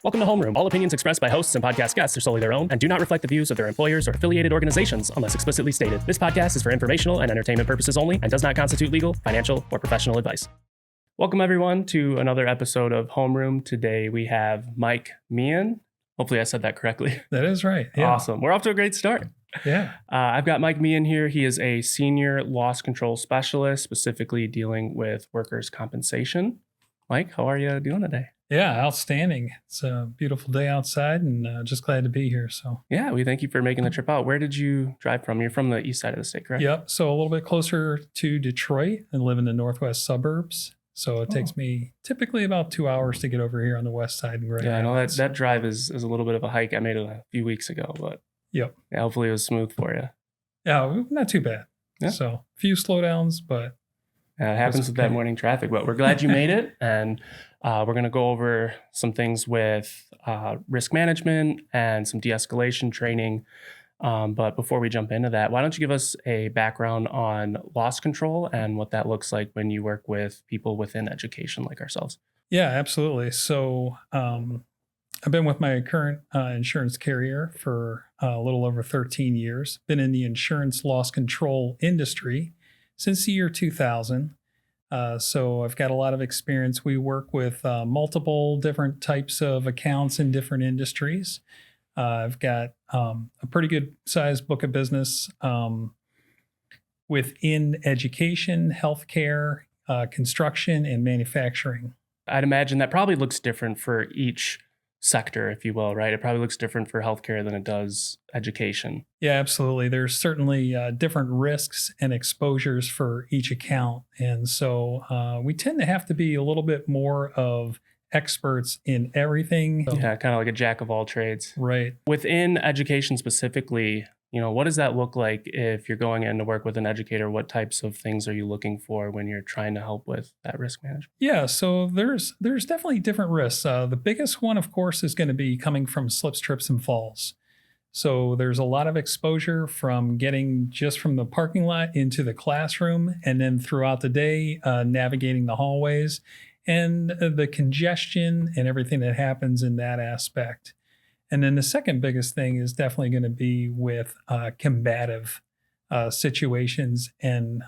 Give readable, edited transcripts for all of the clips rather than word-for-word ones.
Welcome to Homeroom. All opinions expressed by hosts and podcast guests are solely their own and do not reflect the views of their employers or affiliated organizations unless explicitly stated. This podcast is for informational and entertainment purposes only and does not constitute legal, financial, or professional advice. Welcome, everyone, to another episode of Homeroom. Today we have Mike Meehan. Hopefully I said that correctly. That is right. Yeah. Awesome. We're off to a great start. Yeah. I've got Mike Meehan here. He is a senior loss control specialist, specifically dealing with workers' compensation. Mike, how are you doing today? Yeah, outstanding. It's a beautiful day outside and just glad to be here. So yeah, we thank you for making the trip out. Where did you drive from? You're from the east side of the state, correct? Yep. So a little bit closer to Detroit and live in the northwest suburbs. So it takes me typically about 2 hours to get over here on the west side. And I know that drive is a little bit of a hike. I made it a few weeks ago, but yeah, hopefully it was smooth for you. Yeah, not too bad. Yeah. So a few slowdowns, but it happens with that morning traffic, but we're glad you made it. And we're going to go over some things with risk management and some de-escalation training. But before we jump into that, why don't you give us a background on loss control and what that looks like when you work with people within education like ourselves? Yeah, absolutely. So I've been with my current insurance carrier for a little over 13 years. Been in the insurance loss control industry since the year 2000. So I've got a lot of experience. We work with multiple different types of accounts in different industries. I've got a pretty good sized book of business within education, healthcare, construction, and manufacturing. I'd imagine that probably looks different for each sector, if you will, right? It probably looks different for healthcare than it does education. Yeah, absolutely. There's certainly different risks and exposures for each account. And so we tend to have to be a little bit more of experts in everything. Yeah, kind of like a jack of all trades. Right. Within education specifically, what does that look like if you're going in to work with an educator? What types of things are you looking for when you're trying to help with that risk management? Yeah, so there's definitely different risks. The biggest one, of course, is going to be coming from slips, trips, and falls. So there's a lot of exposure from getting just from the parking lot into the classroom and then throughout the day, navigating the hallways and the congestion and everything that happens in that aspect. And then the second biggest thing is definitely going to be with combative situations and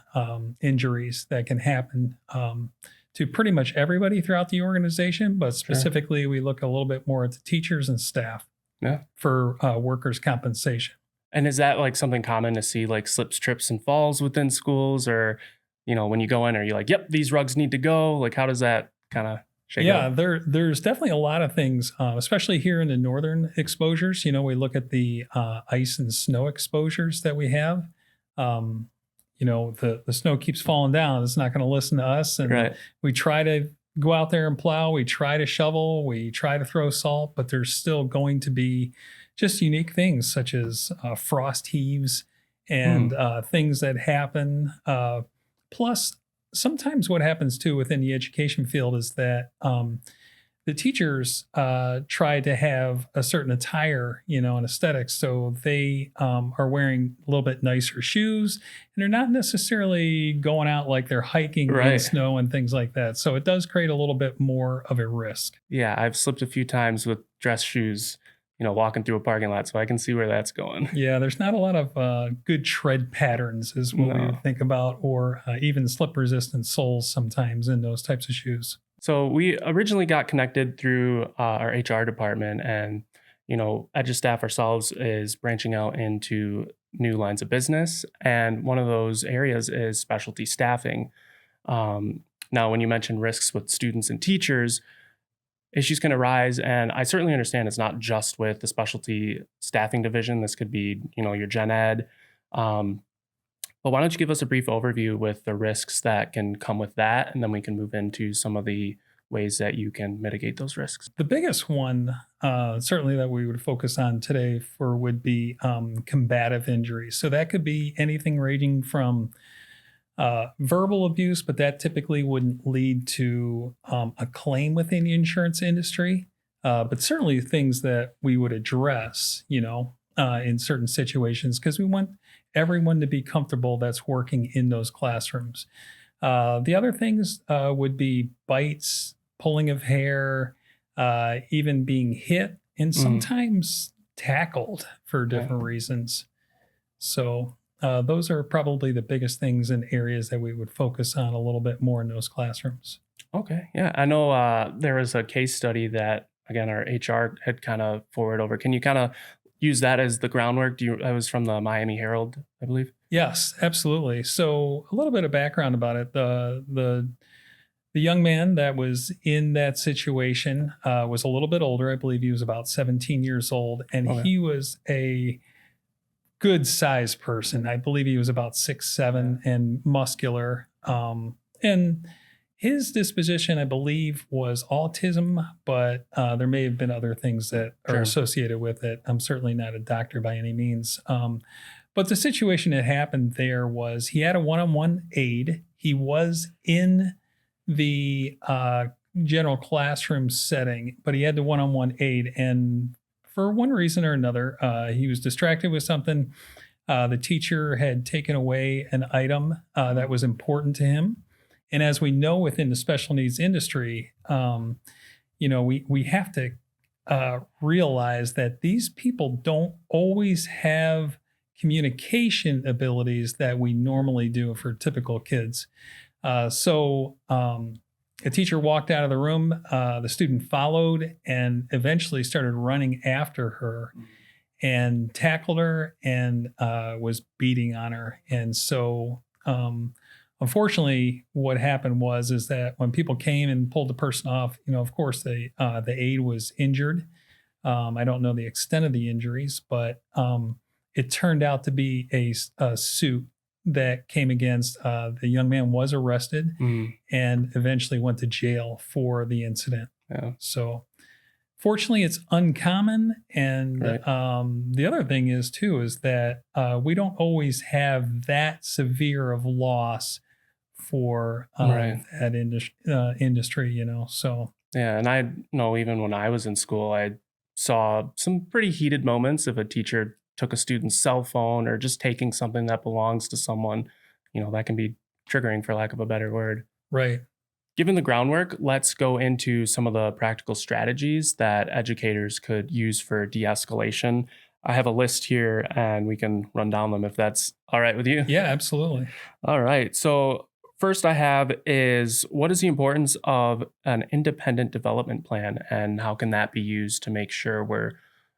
injuries that can happen to pretty much everybody throughout the organization. But specifically, we look a little bit more at the teachers and staff for workers' compensation. And is that like something common to see, like slips, trips, and falls within schools? Or, when you go in, are you like, yep, these rugs need to go? Like, how does that kind of shake out? There's definitely a lot of things, especially here in the northern exposures. We look at the ice and snow exposures that we have. The snow keeps falling down. It's not going to listen to us. And we try to go out there and plow. We try to shovel. We try to throw salt, but there's still going to be just unique things such as frost heaves and things that happen. Plus, sometimes what happens too within the education field is that the teachers try to have a certain attire, and aesthetics. So they are wearing a little bit nicer shoes, and they're not necessarily going out like they're hiking in snow and things like that. So it does create a little bit more of a risk. Yeah, I've slipped a few times with dress shoes, walking through a parking lot, so I can see where that's going. Yeah, there's not a lot of good tread patterns is what we would think about, or even slip-resistant soles sometimes in those types of shoes. So we originally got connected through our HR department, and, Edge staff ourselves is branching out into new lines of business. And one of those areas is specialty staffing. Now, when you mention risks with students and teachers, issues can arise. And I certainly understand it's not just with the specialty staffing division. This could be, your gen ed. But why don't you give us a brief overview with the risks that can come with that? And then we can move into some of the ways that you can mitigate those risks. The biggest one, certainly that we would focus on today would be combative injuries. So that could be anything ranging from verbal abuse, but that typically wouldn't lead to a claim within the insurance industry. But certainly things that we would address, in certain situations, because we want everyone to be comfortable that's working in those classrooms. The other things would be bites, pulling of hair, even being hit, and Mm, sometimes tackled for yeah. different reasons. So those are probably the biggest things and areas that we would focus on a little bit more in those classrooms. Okay. Yeah. I know there was a case study that, again, our HR had kind of forwarded over. Can you kind of use that as the groundwork? That was from the Miami Herald, I believe. Yes, absolutely. So a little bit of background about it. The young man that was in that situation was a little bit older. I believe he was about 17 years old, and Okay. he was a good sized person. I believe he was about 6'7" and muscular. And his disposition, I believe, was autism, but there may have been other things that are Sure. associated with it. I'm certainly not a doctor by any means. But the situation that happened there was he had a one on one aide. He was in the general classroom setting, but he had the one on one aide. And for one reason or another, he was distracted with something. The teacher had taken away an item that was important to him. And as we know within the special needs industry, we have to realize that these people don't always have communication abilities that we normally do for typical kids. So a teacher walked out of the room. The student followed and eventually started running after her and tackled her and was beating on her. And so, unfortunately, what happened was is that when people came and pulled the person off, of course, the aide was injured. I don't know the extent of the injuries, but it turned out to be a suit that came against the young man was arrested Mm, and eventually went to jail for the incident. yeah. So fortunately, it's uncommon. And Right. the other thing is too is that we don't always have that severe of loss for Right. that industry. So Yeah. And I know even when I was in school, I saw some pretty heated moments if a teacher took a student's cell phone or just taking something that belongs to someone, that can be triggering for lack of a better word. right. Given the groundwork, let's go into some of the practical strategies that educators could use for de escalation. I have a list here and we can run down them if that's all right with you. Yeah, absolutely. All right. So, first I have is what is the importance of an independent development plan and how can that be used to make sure we're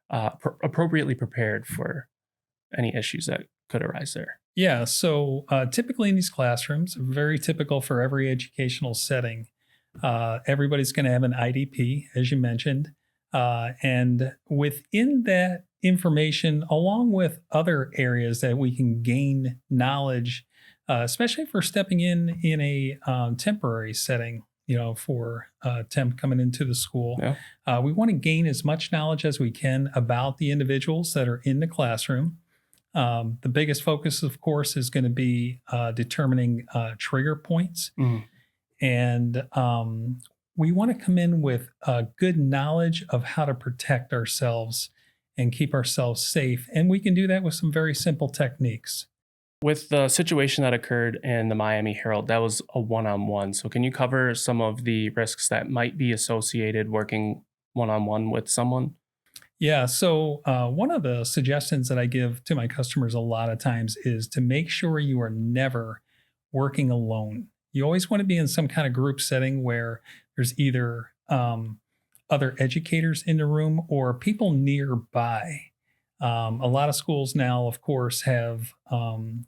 appropriately prepared for any issues that could arise there? Yeah. So typically in these classrooms, very typical for every educational setting, everybody's going to have an IDP, as you mentioned. And within that information, along with other areas that we can gain knowledge, especially for stepping in a temporary setting, for temp coming into the school, Yeah. we want to gain as much knowledge as we can about the individuals that are in the classroom. The biggest focus, of course, is going to be determining trigger points. Mhm. And we want to come in with good knowledge of how to protect ourselves and keep ourselves safe. And we can do that with some very simple techniques. With the situation that occurred in the Miami Herald, that was a one on one. So, can you cover some of the risks that might be associated working one on one with someone? Yeah. So, one of the suggestions that I give to my customers a lot of times is to make sure you are never working alone. You always want to be in some kind of group setting where there's either other educators in the room or people nearby. A lot of schools now, of course, have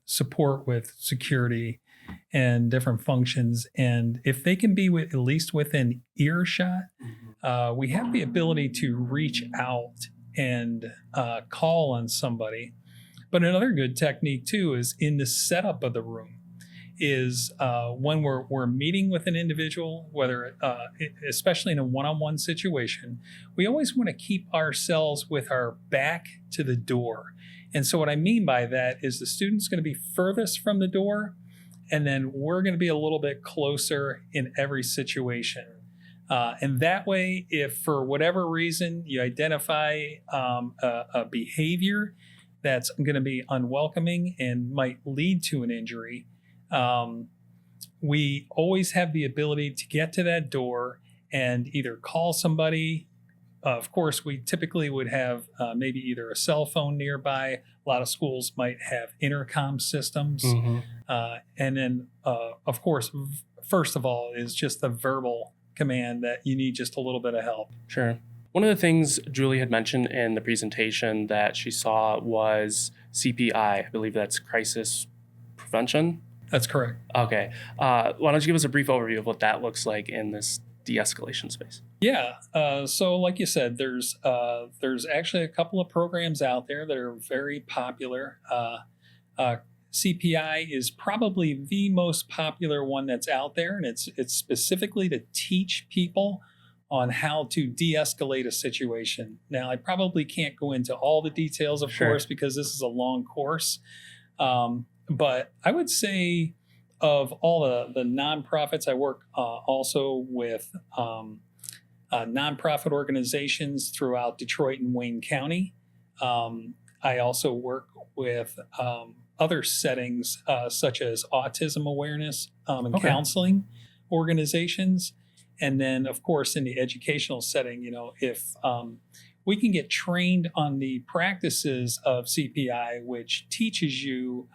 support with security and different functions. And if they can be at least within earshot, we have the ability to reach out and call on somebody. But another good technique too is in the setup of the room is when we're meeting with an individual, whether especially in a one-on-one situation, we always want to keep ourselves with our back to the door. And so what I mean by that is the student's going to be furthest from the door, and then we're going to be a little bit closer in every situation. And that way, if for whatever reason you identify a behavior that's going to be unwelcoming and might lead to an injury, we always have the ability to get to that door and either call somebody. Of course, we typically would have maybe either a cell phone nearby. A lot of schools might have intercom systems. Hmm. And then, of course, first of all, is just the verbal command that you need just a little bit of help. Sure. One of the things Julie had mentioned in the presentation that she saw was CPI. I believe that's crisis prevention. That's correct. Okay. Why don't you give us a brief overview of what that looks like in this de-escalation space? Yeah. So, like you said, there's actually a couple of programs out there that are very popular. CPI is probably the most popular one that's out there, and it's specifically to teach people on how to de-escalate a situation. Now, I probably can't go into all the details, of Sure. course, because this is a long course. But I would say of all the nonprofits, I work also with nonprofit organizations throughout Detroit and Wayne County. I also work with other settings such as autism awareness and Okay. counseling organizations. And then, of course, in the educational setting, if we can get trained on the practices of CPI, which teaches you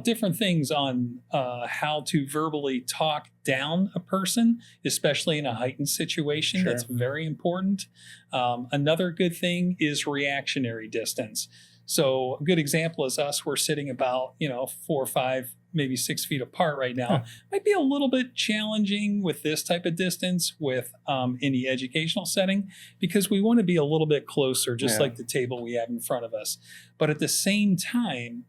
different things on how to verbally talk down a person, especially in a heightened situation. Sure. That's very important. Another good thing is reactionary distance. So a good example is us. We're sitting about 4 or 5, maybe 6 feet apart right now. Huh. Might be a little bit challenging with this type of distance with in the educational setting, because we want to be a little bit closer, just Yeah. like the table we have in front of us. But at the same time,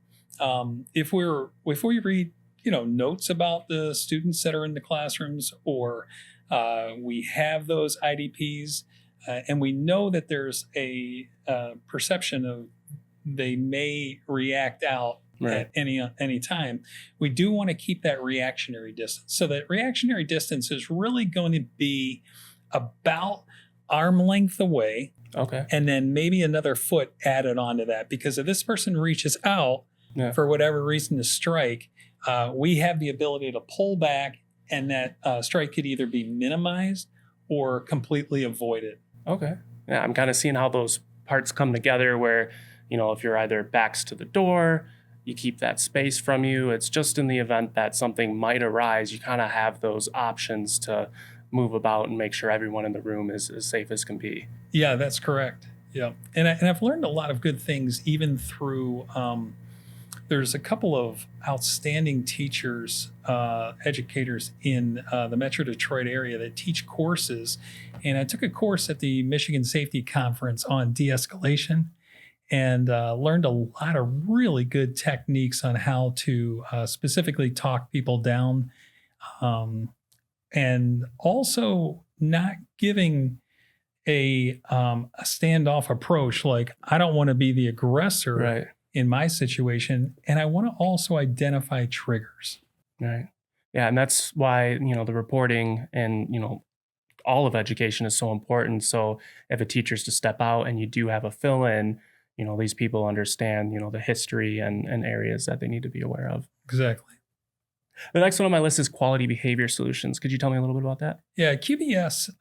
if we read notes about the students that are in the classrooms, or we have those IDPs, and we know that there's a perception of they may react out Right. at any time, we do want to keep that reactionary distance. So that reactionary distance is really going to be about arm length away, Okay. and then maybe another foot added onto that, because if this person reaches out Yeah. for whatever reason to strike, we have the ability to pull back, and that strike could either be minimized or completely avoided. Okay. Yeah, I'm kind of seeing how those parts come together where, if you're either backs to the door, you keep that space from you. It's just in the event that something might arise, you kind of have those options to move about and make sure everyone in the room is as safe as can be. Yeah, that's correct. Yeah. And I've learned a lot of good things even through, there's a couple of outstanding teachers, educators in the Metro Detroit area that teach courses. And I took a course at the Michigan Safety Conference on de-escalation, and learned a lot of really good techniques on how to specifically talk people down, and also not giving a standoff approach, like I don't want to be the aggressor Right. in my situation, and I want to also identify triggers. Right. Yeah. And that's why, the reporting and, all of education is so important. So if a teacher's to step out and you do have a fill in, these people understand, the history and areas that they need to be aware of. Exactly. The next one on my list is quality behavior solutions. Could you tell me a little bit about that? Yeah, QBS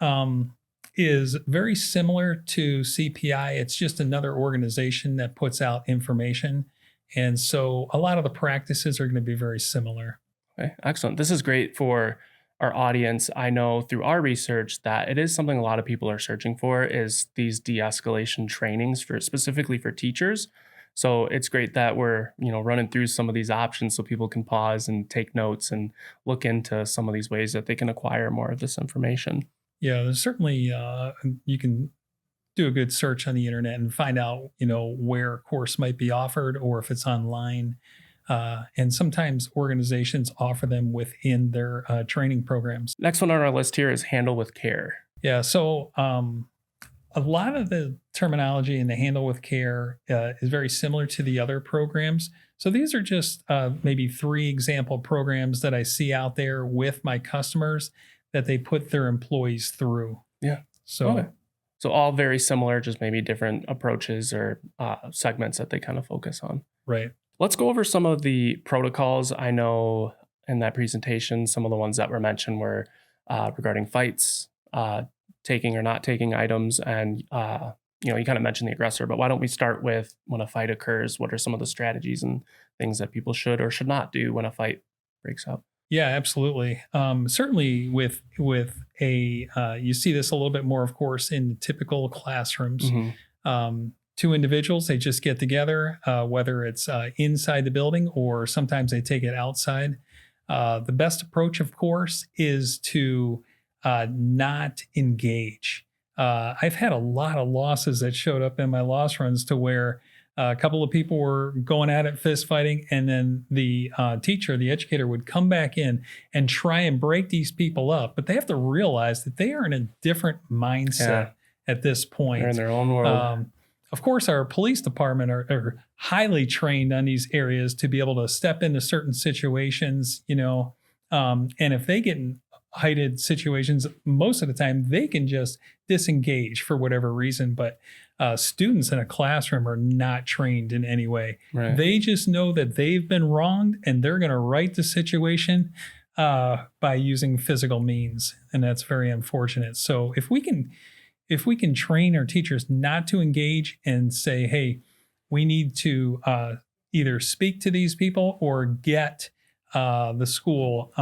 is very similar to CPI. It's just another organization that puts out information. And so a lot of the practices are going to be very similar. Okay, excellent. This is great for our audience. I know through our research that it is something a lot of people are searching for, is these de-escalation trainings specifically for teachers. So it's great that we're, running through some of these options so people can pause and take notes and look into some of these ways that they can acquire more of this information. Yeah, there's certainly, you can do a good search on the internet and find out, where a course might be offered or if it's online. And sometimes organizations offer them within their training programs. Next one on our list here is handle with care. Yeah, so a lot of the terminology in the handle with care is very similar to the other programs. So these are just maybe 3 example programs that I see out there with my customers that they put their employees through. Yeah. So, Okay. So all very similar, just maybe different approaches or segments that they kind of focus on. right. Let's go over some of the protocols. I know in that presentation, some of the ones that were mentioned were regarding fights, taking or not taking items, and you kind of mentioned the aggressor, but why don't we start with when a fight occurs? What are some of the strategies and things that people should or should not do when a fight breaks out? Yeah, absolutely. Certainly, with a you see this a little bit more, of course, in typical classrooms. Hmm. Two individuals, they just get together, whether it's inside the building or sometimes they take it outside. The best approach, of course, is to not engage. I've had a lot of losses that showed up in my loss runs to where a couple of people were going at it, fist fighting, and then the teacher, the educator, would come back in and try and break these people up. But they have to realize that they are in a different mindset Yeah. at this point. They're in their own world. Of course, our police department are highly trained on these areas to be able to step into certain situations, and if they get in heightened situations, most of the time they can just disengage for whatever reason. But students in a classroom are not trained in any way. Right. They just know that they've been wronged and they're going to right the situation by using physical means, and that's very unfortunate. So if we can train our teachers not to engage and say, hey, we need to either speak to these people or get the school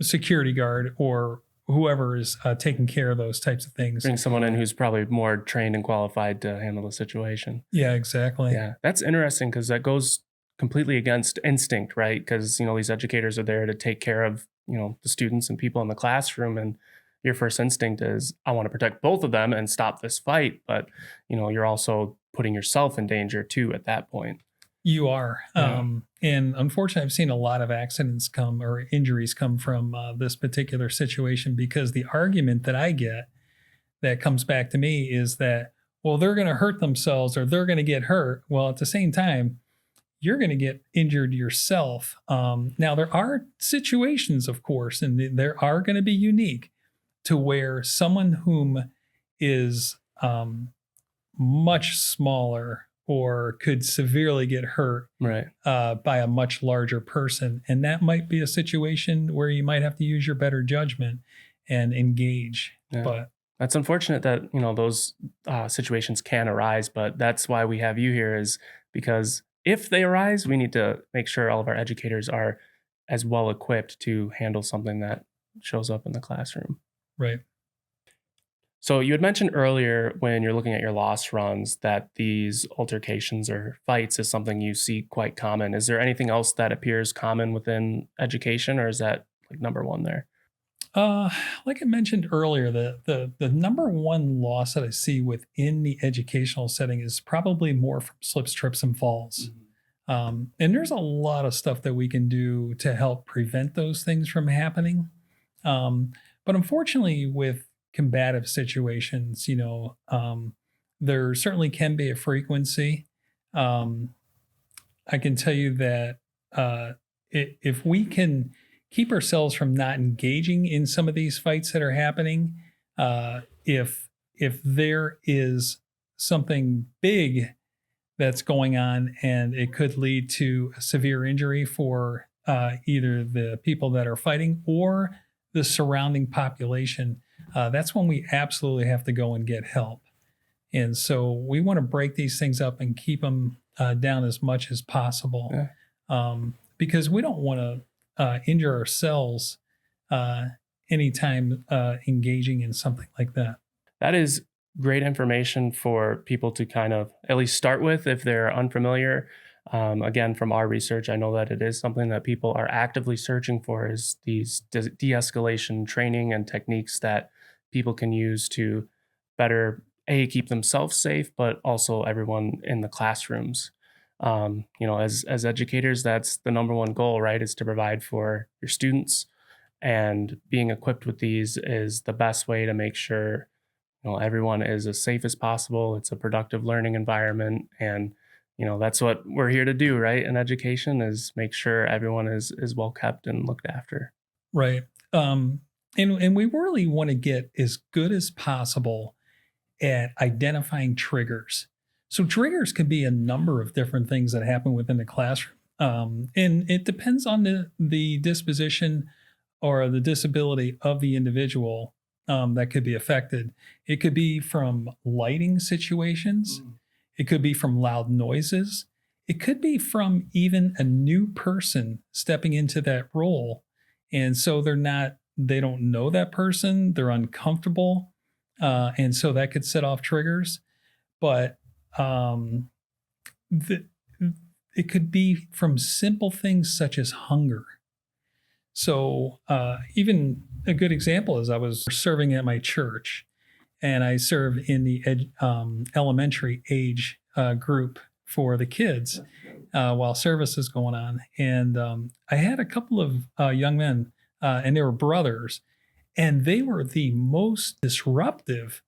security guard or whoever is taking care of those types of things. Bring someone in who's probably more trained and qualified to handle the situation. Yeah, exactly. Yeah, that's interesting because that goes completely against instinct, right? Because these educators are there to take care of the students and people in the classroom, and your first instinct is, I want to protect both of them and stop this fight, but you're also putting yourself in danger too at that point. You are. Yeah. And unfortunately, I've seen a lot of accidents come or injuries come from this particular situation, because the argument that I get that comes back to me is that, well, they're going to hurt themselves or they're going to get hurt. Well, at the same time, you're going to get injured yourself. Now, there are situations, of course, and there are going to be unique to where someone whom is much smaller or could severely get hurt Right. by a much larger person. And that might be a situation where you might have to use your better judgment and engage. Yeah. But That's unfortunate that those situations can arise, but that's why we have you here, is because if they arise, we need to make sure all of our educators are as well equipped to handle something that shows up in the classroom. right. So you had mentioned earlier when you're looking at your loss runs that these altercations or fights is something you see quite common. Is there anything else that appears common within education, or is that like number one there? Like I mentioned earlier, the number one loss that I see within the educational setting is probably more from slips, trips, and falls. And there's a lot of stuff that we can do to help prevent those things from happening. But unfortunately, with combative situations, there certainly can be a frequency. I can tell you that if we can keep ourselves from not engaging in some of these fights that are happening, if there is something big that's going on and it could lead to a severe injury for either the people that are fighting or the surrounding population, that's when we absolutely have to go and get help. And so we want to break these things up and keep them down as much as possible, because we don't want to injure ourselves anytime engaging in something like that. That is great information for people to kind of at least start with if they're unfamiliar. Again, from our research, I know that it is something that people are actively searching for, is these de-escalation training and techniques that people can use to better keep themselves safe, but also everyone in the classrooms. As educators, that's the number one goal, right? Is to provide for your students, and being equipped with these is the best way to make sure everyone is as safe as possible. It's a productive learning environment, and that's what we're here to do, right? In education, is make sure everyone is well kept and looked after. Right. And we really want to get as good as possible at identifying triggers. So triggers can be a number of different things that happen within the classroom. And it depends on the disposition or the disability of the individual that could be affected. It could be from lighting situations. It could be from loud noises. It could be from even a new person stepping into that role. And so they don't know that person, they're uncomfortable. And so that could set off triggers. But um, the, it could be from simple things such as hunger. So even a good example is I was serving at my church, and I serve in the elementary age group for the kids while service is going on. And I had a couple of young men, and they were brothers, and they were the most disruptive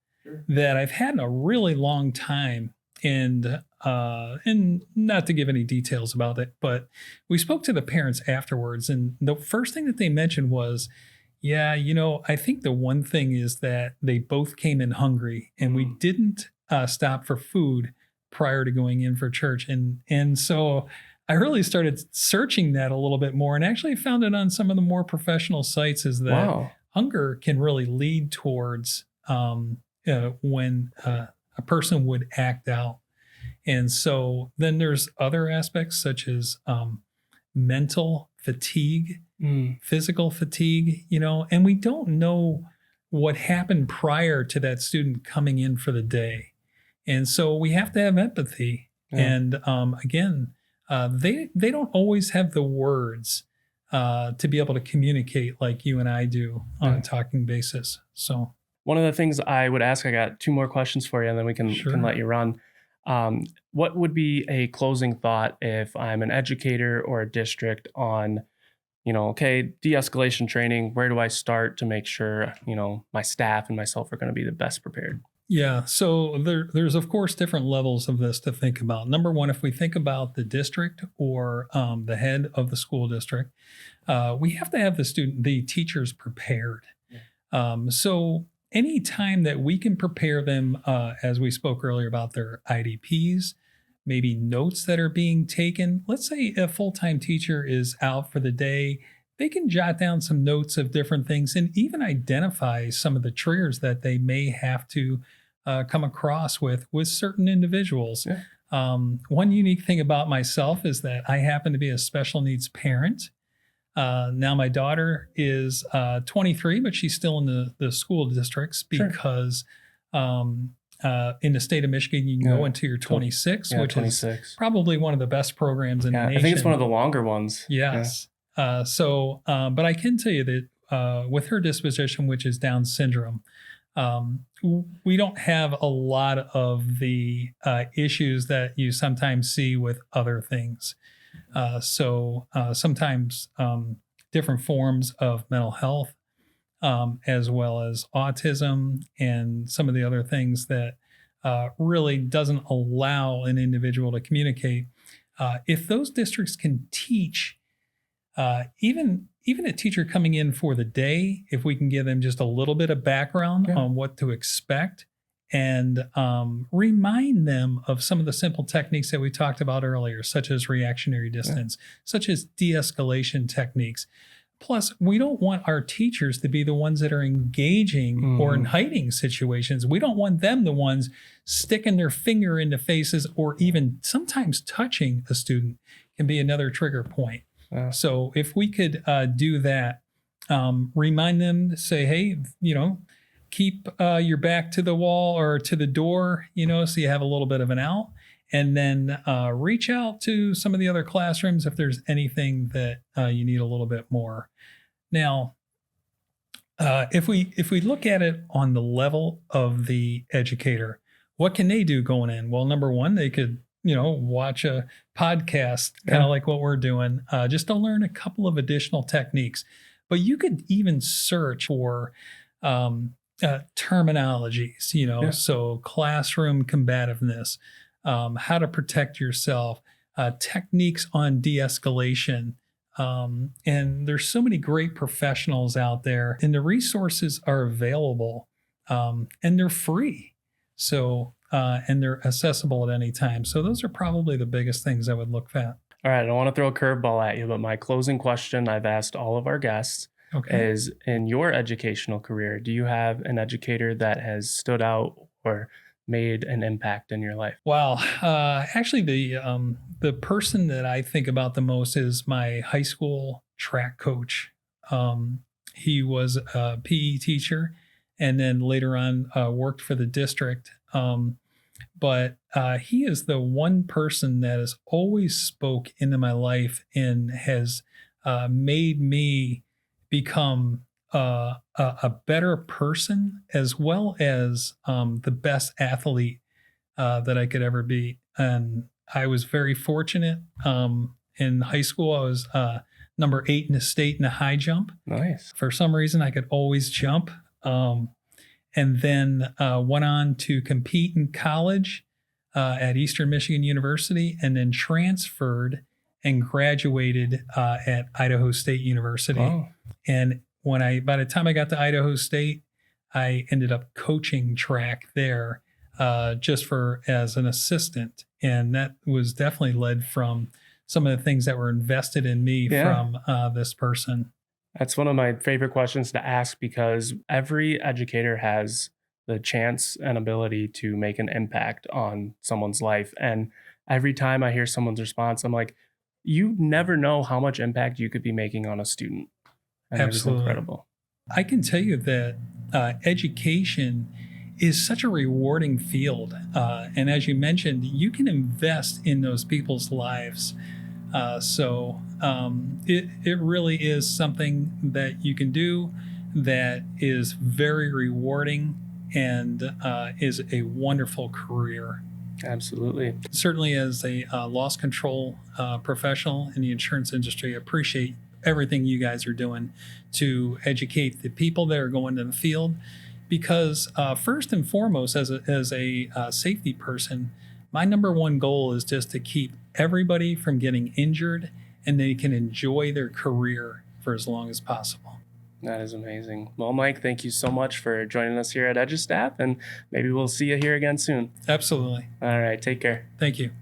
that I've had in a really long time. And not to give any details about it, but we spoke to the parents afterwards, and the first thing that they mentioned was, yeah, I think the one thing is that they both came in hungry, and we didn't stop for food prior to going in for church. And so I really started searching that a little bit more, and actually found it on some of the more professional sites, is that hunger can really lead towards when a person would act out. And so then there's other aspects such as mental fatigue, physical fatigue, and we don't know what happened prior to that student coming in for the day. And so we have to have empathy. And again, they don't always have the words to be able to communicate like you and I do on a talking basis. So one of the things I would ask, I got two more questions for you, and then we can let you run. What would be a closing thought if I'm an educator or a district on, okay, de-escalation training, where do I start to make sure, my staff and myself are going to be the best prepared? Yeah, so there's of course different levels of this to think about. Number one, if we think about the district or the head of the school district, we have to have the teachers prepared. So any time that we can prepare them, as we spoke earlier about their IDPs, maybe notes that are being taken. Let's say a full-time teacher is out for the day. They can jot down some notes of different things and even identify some of the triggers that they may have to come across with certain individuals. One unique thing about myself is that I happen to be a special needs parent. Now my daughter is 23, but she's still in the school districts because in the state of Michigan, you can go into your 26, which 26. Is probably one of the best programs in the nation. I think it's one of the longer ones. Yes. But I can tell you that with her disposition, which is Down syndrome, we don't have a lot of the issues that you sometimes see with other things. Sometimes different forms of mental health, as well as autism and some of the other things that really doesn't allow an individual to communicate. If those districts can teach, even a teacher coming in for the day, if we can give them just a little bit of background on what to expect, and remind them of some of the simple techniques that we talked about earlier, such as reactionary distance, such as de-escalation techniques. Plus, we don't want our teachers to be the ones that are engaging or in hiding situations. We don't want them the ones sticking their finger into faces, or even sometimes touching a student can be another trigger point. So if we could do that, remind them to say, hey, keep your back to the wall or to the door, so you have a little bit of an out, and then reach out to some of the other classrooms if there's anything that you need a little bit more. Now, if we look at it on the level of the educator, what can they do going in? Well, number one, they could watch a podcast, kind of like what we're doing, just to learn a couple of additional techniques. But you could even search for terminologies, so classroom combativeness, how to protect yourself, techniques on de-escalation. And there's so many great professionals out there, and the resources are available, and they're free. So, and they're accessible at any time. So those are probably the biggest things I would look at. All right. I don't want to throw a curveball at you, but my closing question I've asked all of our guests, Okay. is in your educational career, do you have an educator that has stood out or made an impact in your life? Wow. Actually, the person that I think about the most is my high school track coach. Um, he was a PE teacher, and then later on worked for the district. But he is the one person that has always spoke into my life and has made me become a better person, as well as the best athlete that I could ever be. And I was very fortunate. In high school, I was number 8 in the state in the high jump. Nice. For some reason, I could always jump. And then went on to compete in college at Eastern Michigan University, and then transferred and graduated at Idaho State University. Oh, And by the time I got to Idaho State, I ended up coaching track there just for as an assistant, and that was definitely led from some of the things that were invested in me yeah. from this person. That's one of my favorite questions to ask because every educator has the chance and ability to make an impact on someone's life. And every time I hear someone's response, I'm like, you never know how much impact you could be making on a student. And it is Absolutely. incredible. I can tell you that education is such a rewarding field. And as you mentioned, you can invest in those people's lives. So it really is something that you can do that is very rewarding and is a wonderful career. Absolutely. Certainly, as a loss control professional in the insurance industry, I appreciate everything you guys are doing to educate the people that are going to the field. Because first and foremost, as a safety person, my number one goal is just to keep everybody from getting injured, and they can enjoy their career for as long as possible. That is amazing. Well, Mike, thank you so much for joining us here at EduStaff, and maybe we'll see you here again soon. Absolutely. All right, take care. Thank you.